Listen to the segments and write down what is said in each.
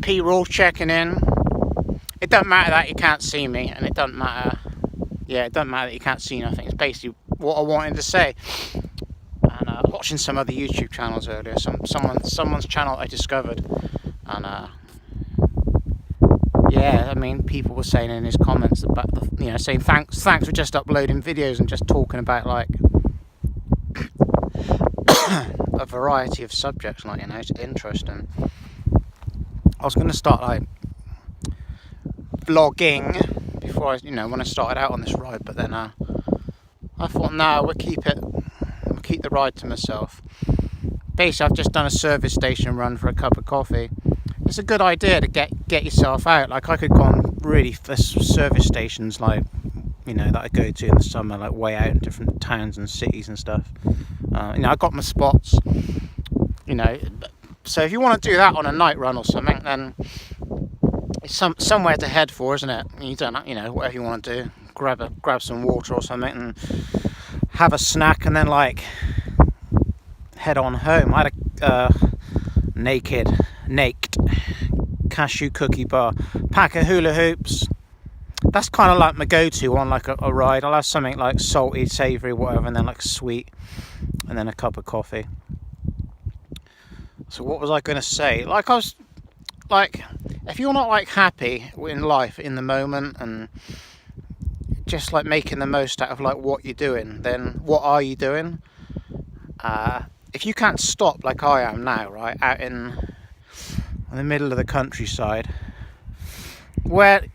P-roll checking in. It doesn't matter that you can't see me, and it doesn't matter. Yeah, it doesn't matter that you can't see nothing. It's basically what I wanted to say. And watching some other YouTube channels earlier, someone's channel I discovered, and yeah, I mean, people were saying in his comments about saying thanks for just uploading videos and just talking about like a variety of subjects, like, it's interesting. I was going to start like vlogging before when I started out on this ride, but then I thought, no, we'll keep the ride to myself. Basically, I've just done a service station run for a cup of coffee. It's a good idea to get yourself out. Like, I could go on really for service stations, like, that I go to in the summer, like way out in different towns and cities and stuff. I got my spots. So if you want to do that on a night run or something, then it's somewhere to head for, isn't it? You don't, whatever you want to do, grab some water or something and have a snack, and then like head on home. I had a naked cashew cookie bar, pack of hula hoops. That's kind of like my go-to on like a ride. I'll have something like salty, savoury, whatever, and then like sweet, and then a cup of coffee. So what was I going to say? Like, I was like, if you're not like happy in life in the moment and just like making the most out of like what you're doing, then what are you doing? If you can't stop like I am now, right, out in the middle of the countryside, where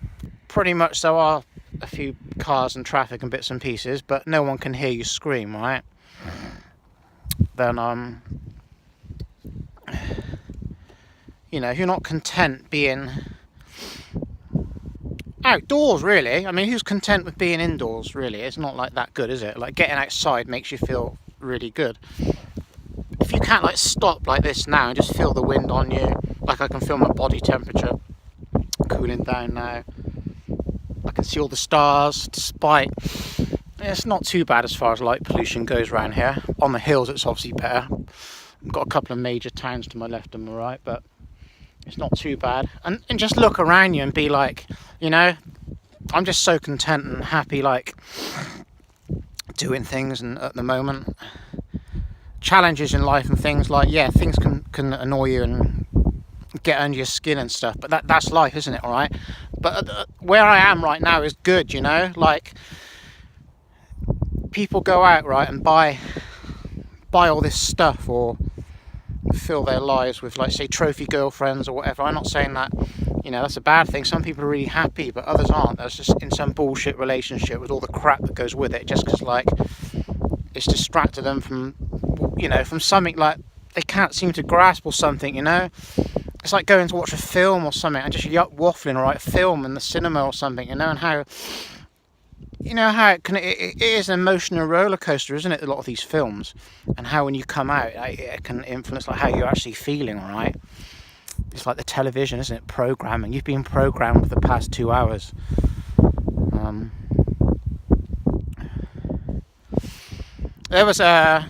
pretty much there are a few cars and traffic and bits and pieces, but no one can hear you scream, right? Then if you're not content being outdoors, really, I mean, who's content with being indoors, really? It's not like that good, is it? Like, getting outside makes you feel really good. If you can't like stop like this now and just feel the wind on you, like I can feel my body temperature cooling down now. I can see all the stars, despite it's not too bad as far as light pollution goes around here. On the hills it's obviously better. I've got a couple of major towns to my left and my right, but it's not too bad. And just look around you and be like, I'm just so content and happy, like doing things. And at the moment, challenges in life and things like, things can annoy you and get under your skin and stuff, but that's life, isn't it? All right, but where I am right now is good. Like, people go out, right, and buy all this stuff or fill their lives with, like, say, trophy girlfriends or whatever. I'm not saying that that's a bad thing. Some people are really happy, but others aren't. That's just in some bullshit relationship with all the crap that goes with it, just because like it's distracted them from from something like they can't seem to grasp or something. It's like going to watch a film or something and just waffling, right? A film in the cinema or something, and how it is an emotional roller coaster, isn't it? A lot of these films, and how when you come out, it can influence like how you're actually feeling, right? It's like the television, isn't it? Programming. You've been programmed for the past 2 hours. There was I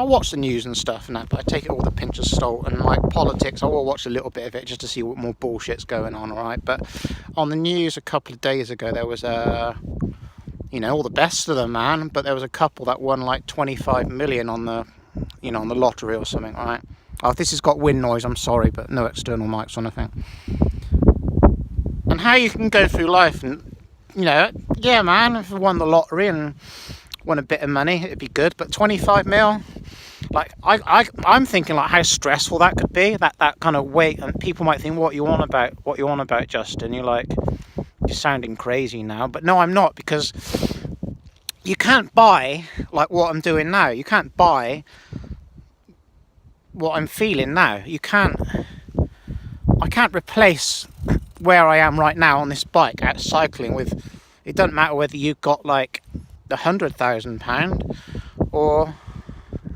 watch the news and stuff and that, but I take it all with a pinch of salt. And like politics, I will watch a little bit of it just to see what more bullshit's going on, alright? But on the news a couple of days ago, there was all the best of them, man. But there was a couple that won like 25 million on the, on the lottery or something, alright? Oh, this has got wind noise, I'm sorry, but no external mics or anything. And how you can go through life and, man, if I won the lottery and won a bit of money, it'd be good. But 25 mil, like I'm thinking like how stressful that could be. That kind of weight, and people might think, what you on about, Justin? You're sounding crazy now. But no, I'm not, because you can't buy like what I'm doing now. You can't buy what I'm feeling now. I can't replace where I am right now on this bike out cycling with. It doesn't matter whether you've got like £100,000 or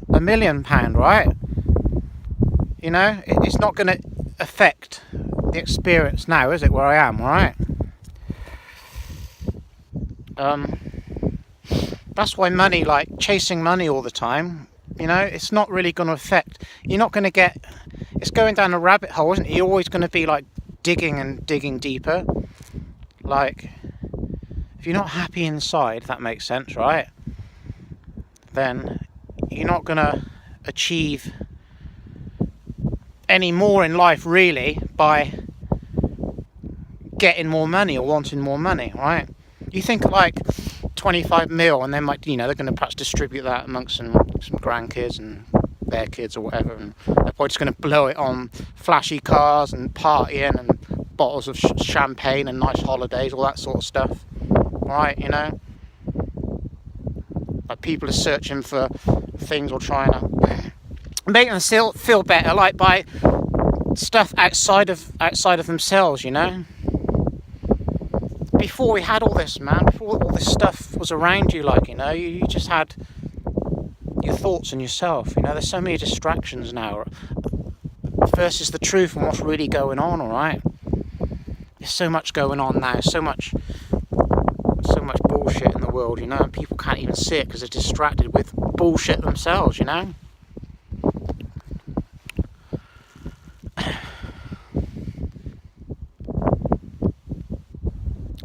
£1 million, right? It's not going to affect the experience now, is it, where I am, right? That's why money, like chasing money all the time, You know, it's not really going to affect. You're not going to get. It's going down a rabbit hole, isn't it? You're always going to be like digging and digging deeper. Like, if you're not happy inside, if that makes sense, right? Then you're not going to achieve any more in life, really, by getting more money or wanting more money, right? You think like 25 mil, and then like, you know, they're going to perhaps distribute that amongst some grandkids and their kids or whatever, and they're probably just going to blow it on flashy cars and partying and bottles of champagne and nice holidays, all that sort of stuff, right? You know, like people are searching for things or trying to make them feel better, like by stuff outside of themselves, you know. Before we had all this, man, before all this stuff was around you, like, you know, you just had your thoughts and yourself, you know. There's so many distractions now versus the truth and what's really going on, alright? There's so much going on now, so much bullshit in the world, you know, and people can't even see it because they're distracted with bullshit themselves, you know.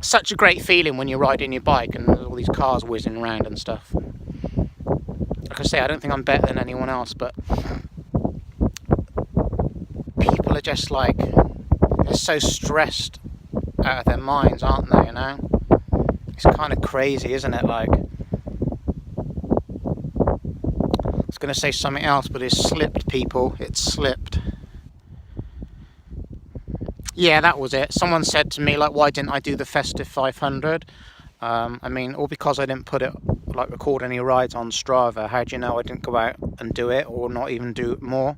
Such a great feeling when you're riding your bike and there's all these cars whizzing around and stuff. Like I say, I don't think I'm better than anyone else, but people are just like, they're so stressed out of their minds, aren't they, you know? It's kind of crazy, isn't it? Like, I was going to say something else, but it slipped, people. It slipped. Yeah, that was it. Someone said to me, like, why didn't I do the Festive 500? I mean, all because I didn't put it, like, record any rides on Strava. How do you know I didn't go out and do it, or not even do it more?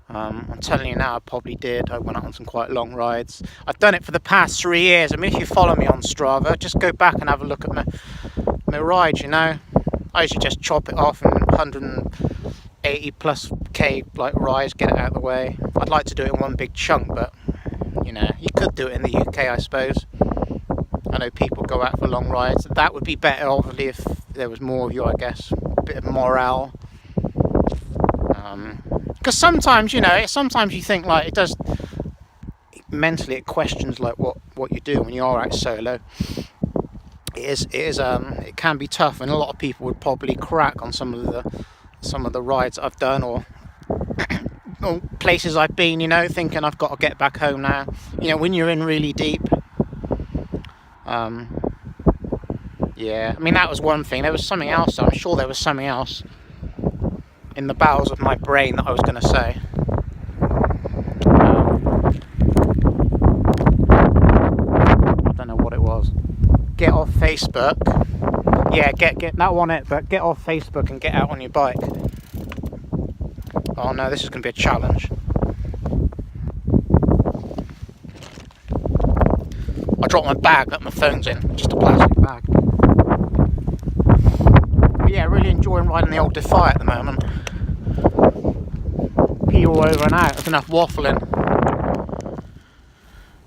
I'm telling you now, I probably did. I went out on some quite long rides. I've done it for the past 3 years. I mean, if you follow me on Strava, just go back and have a look at my rides, you know. I usually just chop it off and 180 plus K like rides, get it out of the way. I'd like to do it in one big chunk, but you know, you could do it in the UK, I suppose. I know people go out for long rides. That would be better, obviously, if there was more of you, I guess. A bit of morale. Because sometimes, you know, sometimes you think like it does. Mentally, it questions like what you do when you are out solo. It can be tough, and a lot of people would probably crack on some of the rides I've done or places I've been, you know, thinking I've got to get back home now. You know, when you're in really deep. Yeah, I mean, that was one thing. There was something else. I'm sure there was something else in the bowels of my brain that I was going to say. I don't know what it was. Get off Facebook. Yeah, get that one it, but get off Facebook and get out on your bike. Oh no, this is going to be a challenge. I dropped my bag that my phone's in, just a plastic bag. But yeah, really enjoying riding the old Defy at the moment. Pee all over and out, there's enough waffling.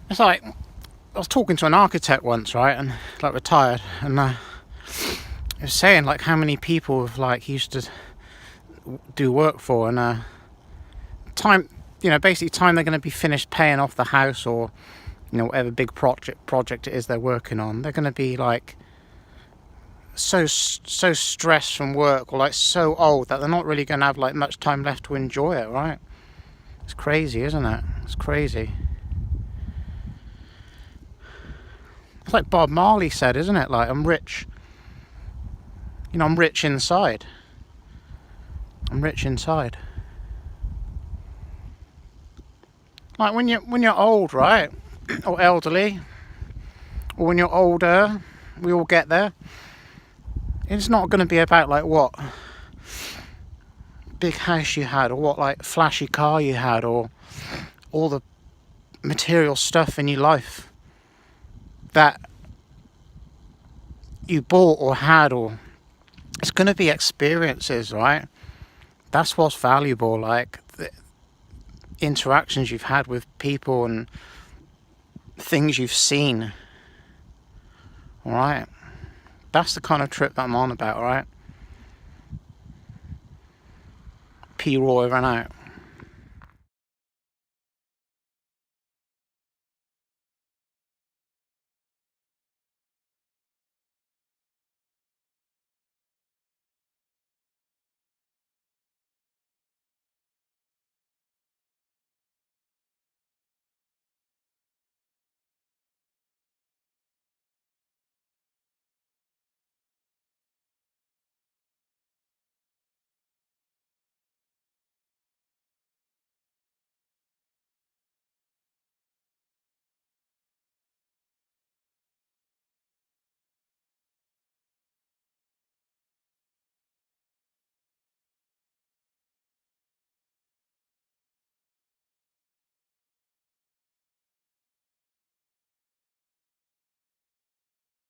It's like, I was talking to an architect once, right, and like retired, and he was saying like how many people have like he used to do work for, and time, you know, basically time they're going to be finished paying off the house or, you know, whatever big project it is they're working on, they're going to be like so stressed from work or like so old that they're not really going to have like much time left to enjoy it, right? It's crazy, isn't it? It's crazy. It's like Bob Marley said, isn't it? Like, I'm rich. You know, I'm rich inside. I'm rich inside. Like when you're old, right? Or elderly, or when you're older, we all get there. It's not going to be about like what big house you had, or what like flashy car you had, or all the material stuff in your life that you bought or had, or it's going to be experiences, right? That's what's valuable, like the interactions you've had with people and things you've seen. All right, that's the kind of trip that I'm on about, all right? P. Roy ran out.